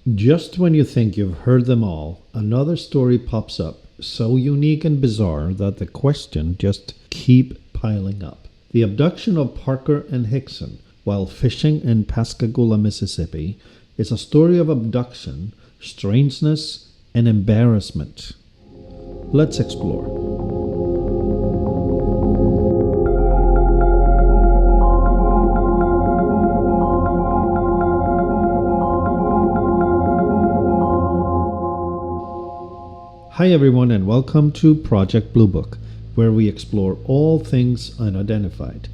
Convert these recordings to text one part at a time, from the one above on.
Just when you think you've heard them all, another story pops up, so unique and bizarre that the questions just keep piling up. The abduction of Parker and Hickson while fishing in Pascagoula, Mississippi, is a story of abduction, strangeness, and embarrassment. Let's explore. Hi everyone and welcome to Project Bluebook, where we explore all things unidentified.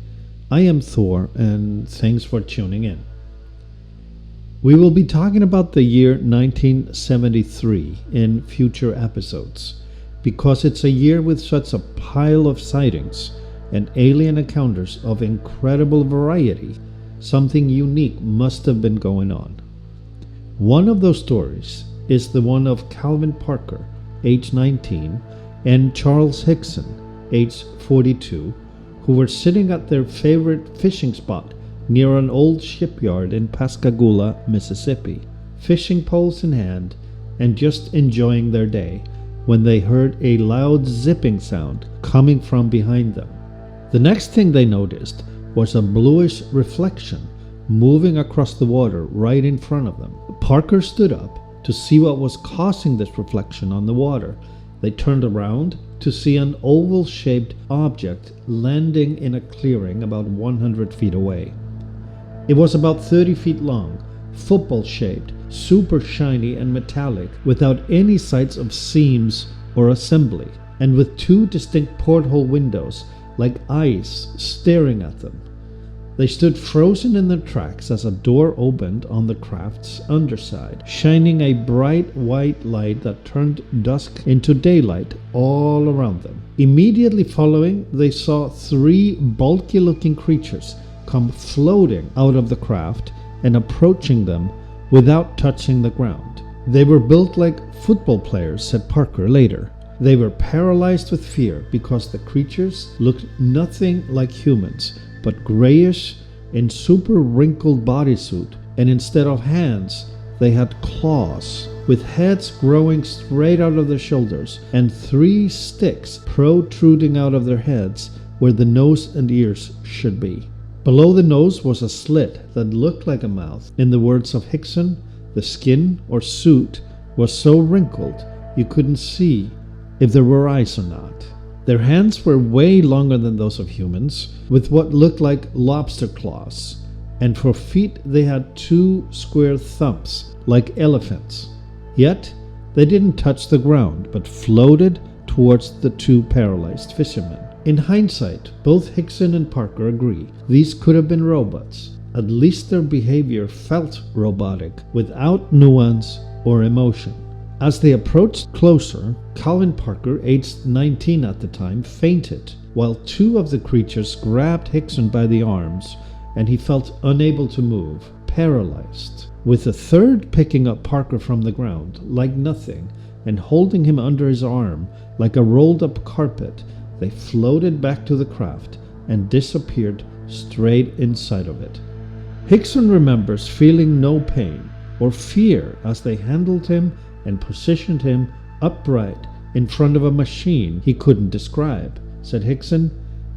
I am Thor and thanks for tuning in. We will be talking about the year 1973 in future episodes, because it's a year with such a pile of sightings and alien encounters of incredible variety. Something unique must have been going on. One of those stories is the one of Calvin Parker, age 19, and Charles Hickson, age 42, who were sitting at their favorite fishing spot near an old shipyard in Pascagoula, Mississippi, fishing poles in hand and just enjoying their day, when they heard a loud zipping sound coming from behind them. The next thing they noticed was a bluish reflection moving across the water right in front of them. Parker stood up to see what was causing this reflection on the water. They turned around to see an oval-shaped object landing in a clearing about 100 feet away. It was about 30 feet long, football-shaped, super shiny and metallic, without any sights of seams or assembly, and with two distinct porthole windows like eyes staring at them. They stood frozen in their tracks as a door opened on the craft's underside, shining a bright white light that turned dusk into daylight all around them. Immediately following, they saw three bulky-looking creatures come floating out of the craft and approaching them without touching the ground. They were built like football players, said Parker later. They were paralyzed with fear because the creatures looked nothing like humans, but grayish in super wrinkled bodysuit, and instead of hands, they had claws, with heads growing straight out of their shoulders, and three sticks protruding out of their heads where the nose and ears should be. Below the nose was a slit that looked like a mouth. In the words of Hickson, the skin or suit was so wrinkled you couldn't see if there were eyes or not. Their hands were way longer than those of humans, with what looked like lobster claws, and for feet they had two square thumps, like elephants. Yet, they didn't touch the ground, but floated towards the two paralyzed fishermen. In hindsight, both Hickson and Parker agree these could have been robots. At least their behavior felt robotic, without nuance or emotion. As they approached closer, Calvin Parker, aged 19 at the time, fainted, while two of the creatures grabbed Hickson by the arms, and he felt unable to move, paralyzed, with the third picking up Parker from the ground, like nothing, and holding him under his arm, like a rolled-up carpet. They floated back to the craft and disappeared straight inside of it. Hickson remembers feeling no pain or fear as they handled him and positioned him upright in front of a machine he couldn't describe. Said Hickson,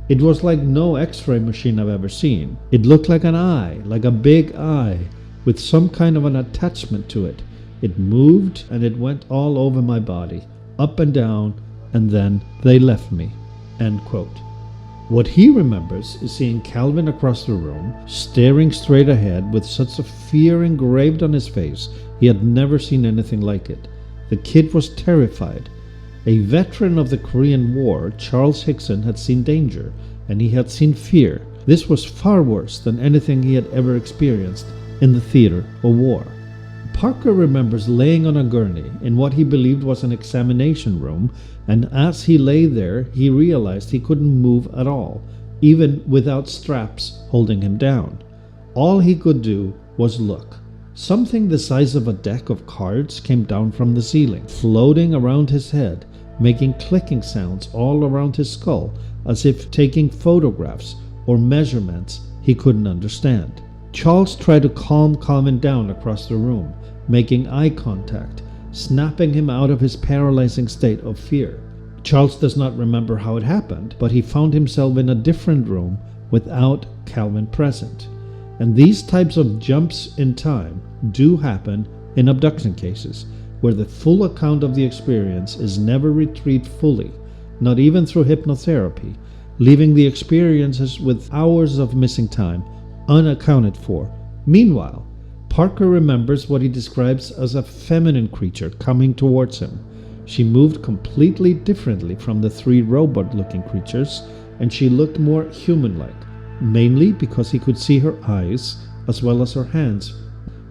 "It was like no X-ray machine I've ever seen. It looked like an eye, like a big eye, with some kind of an attachment to it. It moved and it went all over my body, up and down, and then they left me." End quote. What he remembers is seeing Calvin across the room, staring straight ahead with such a fear engraved on his face he had never seen anything like it. The kid was terrified. A veteran of the Korean War, Charles Hickson had seen danger, and he had seen fear. This was far worse than anything he had ever experienced in the theater of war. Parker remembers laying on a gurney in what he believed was an examination room, and as he lay there, he realized he couldn't move at all, even without straps holding him down. All he could do was look. Something the size of a deck of cards came down from the ceiling, floating around his head, making clicking sounds all around his skull, as if taking photographs or measurements he couldn't understand. Charles tried to calm Calvin down across the room, making eye contact, snapping him out of his paralyzing state of fear. Charles does not remember how it happened, but he found himself in a different room without Calvin present. And these types of jumps in time do happen in abduction cases, where the full account of the experience is never retrieved fully, not even through hypnotherapy, leaving the experiences with hours of missing time unaccounted for. Meanwhile, Parker remembers what he describes as a feminine creature coming towards him. She moved completely differently from the three robot-looking creatures, and she looked more human-like, mainly because he could see her eyes as well as her hands.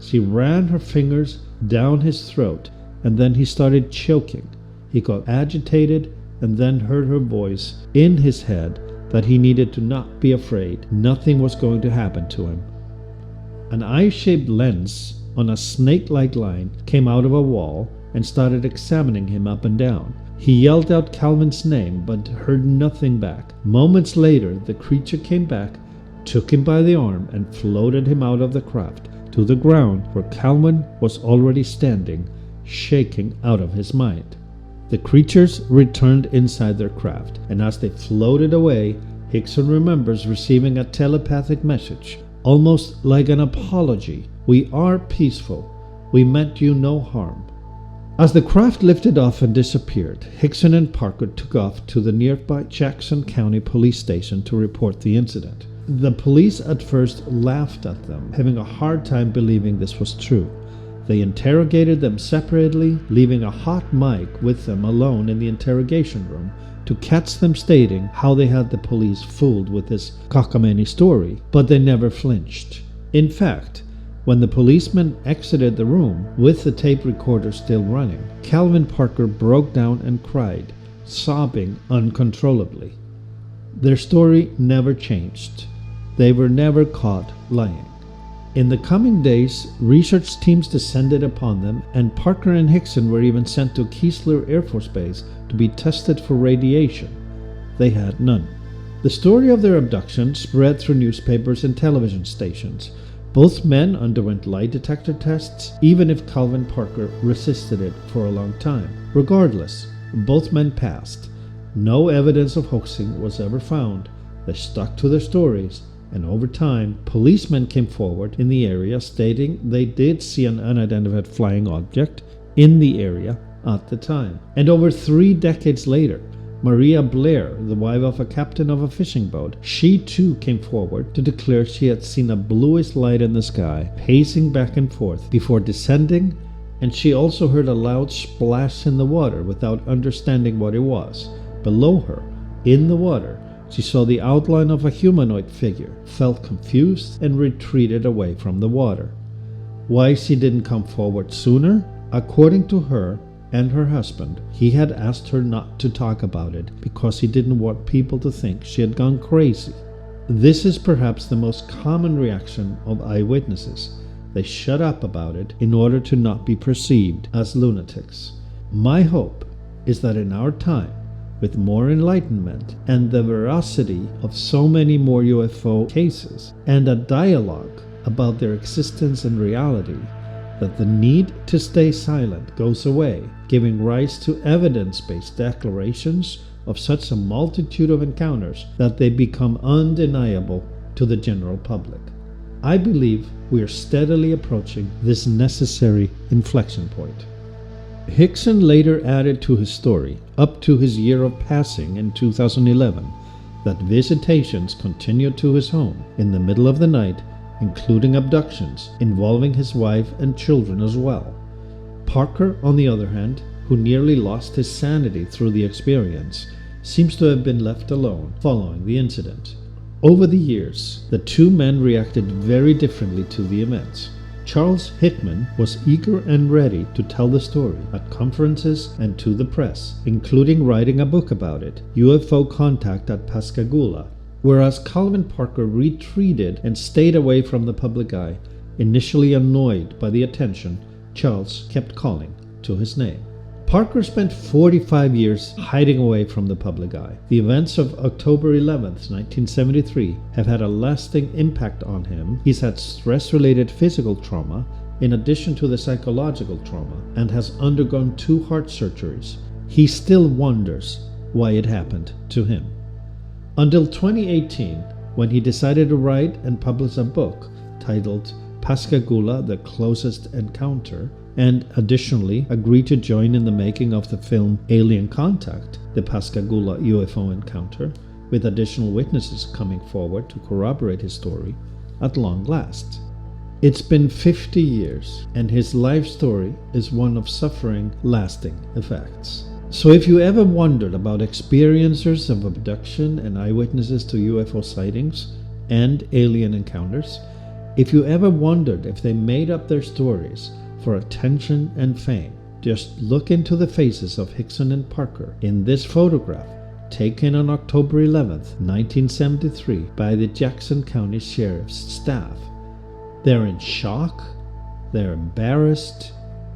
She ran her fingers down his throat, and then he started choking. He got agitated and then heard her voice in his head that he needed to not be afraid. Nothing was going to happen to him. An eye-shaped lens on a snake-like line came out of a wall and started examining him up and down. He yelled out Calvin's name but heard nothing back. Moments later, the creature came back, took him by the arm, and floated him out of the craft to the ground where Calvin was already standing, shaking out of his mind. The creatures returned inside their craft, and as they floated away, Hickson remembers receiving a telepathic message, almost like an apology. "We are peaceful. We meant you no harm." As the craft lifted off and disappeared, Hickson and Parker took off to the nearby Jackson County Police Station to report the incident. The police at first laughed at them, having a hard time believing this was true. They interrogated them separately, leaving a hot mic with them alone in the interrogation room to catch them stating how they had the police fooled with this cockamamie story, but they never flinched. In fact, when the policemen exited the room with the tape recorder still running, Calvin Parker broke down and cried, sobbing uncontrollably. Their story never changed. They were never caught lying. In the coming days, research teams descended upon them, and Parker and Hickson were even sent to Keesler Air Force Base to be tested for radiation. They had none. The story of their abduction spread through newspapers and television stations. Both men underwent lie detector tests, even if Calvin Parker resisted it for a long time. Regardless, both men passed. No evidence of hoaxing was ever found. They stuck to their stories, and over time, policemen came forward in the area stating they did see an unidentified flying object in the area at the time. And over 3 decades later, Maria Blair, the wife of a captain of a fishing boat, she too came forward to declare she had seen a bluish light in the sky, pacing back and forth before descending, and she also heard a loud splash in the water without understanding what it was. Below her, in the water, she saw the outline of a humanoid figure, felt confused, and retreated away from the water. Why she didn't come forward sooner? According to her and her husband, he had asked her not to talk about it because he didn't want people to think she had gone crazy. This is perhaps the most common reaction of eyewitnesses. They shut up about it in order to not be perceived as lunatics. My hope is that in our time, with more enlightenment and the veracity of so many more UFO cases and a dialogue about their existence and reality, that the need to stay silent goes away, giving rise to evidence-based declarations of such a multitude of encounters that they become undeniable to the general public. I believe we are steadily approaching this necessary inflection point. Hickson later added to his story, up to his year of passing in 2011, that visitations continued to his home in the middle of the night, including abductions involving his wife and children as well. Parker, on the other hand, who nearly lost his sanity through the experience, seems to have been left alone following the incident. Over the years, the two men reacted very differently to the events. Charles Hickman was eager and ready to tell the story at conferences and to the press, including writing a book about it, UFO Contact at Pascagoula, whereas Calvin Parker retreated and stayed away from the public eye, initially annoyed by the attention Charles kept calling to his name. Parker spent 45 years hiding away from the public eye. The events of October 11th, 1973 have had a lasting impact on him. He's had stress-related physical trauma in addition to the psychological trauma and has undergone 2 heart surgeries. He still wonders why it happened to him. Until 2018, when he decided to write and publish a book titled Pascagoula, The Closest Encounter, and additionally agreed to join in the making of the film Alien Contact, the Pascagoula UFO encounter, with additional witnesses coming forward to corroborate his story at long last. It's been 50 years, and his life story is one of suffering lasting effects. So if you ever wondered about experiencers of abduction and eyewitnesses to UFO sightings and alien encounters, if you ever wondered if they made up their stories for attention and fame, just look into the faces of Hickson and Parker in this photograph taken on October 11th, 1973 by the Jackson County Sheriff's staff. They're in shock, they're embarrassed,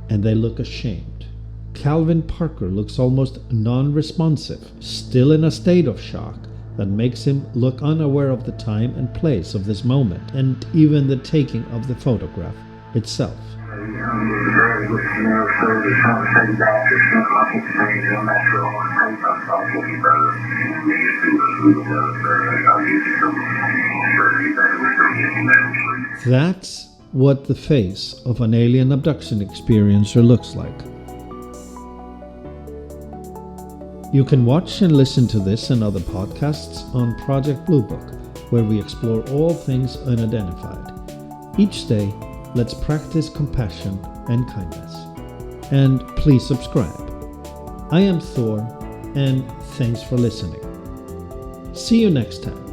and they look ashamed. Calvin Parker looks almost non-responsive, still in a state of shock that makes him look unaware of the time and place of this moment, and even the taking of the photograph itself. That's what the face of an alien abduction experiencer looks like. You can watch and listen to this and other podcasts on Project Bluebook, where we explore all things unidentified. Each day, let's practice compassion and kindness. And please subscribe. I am Thor, and thanks for listening. See you next time.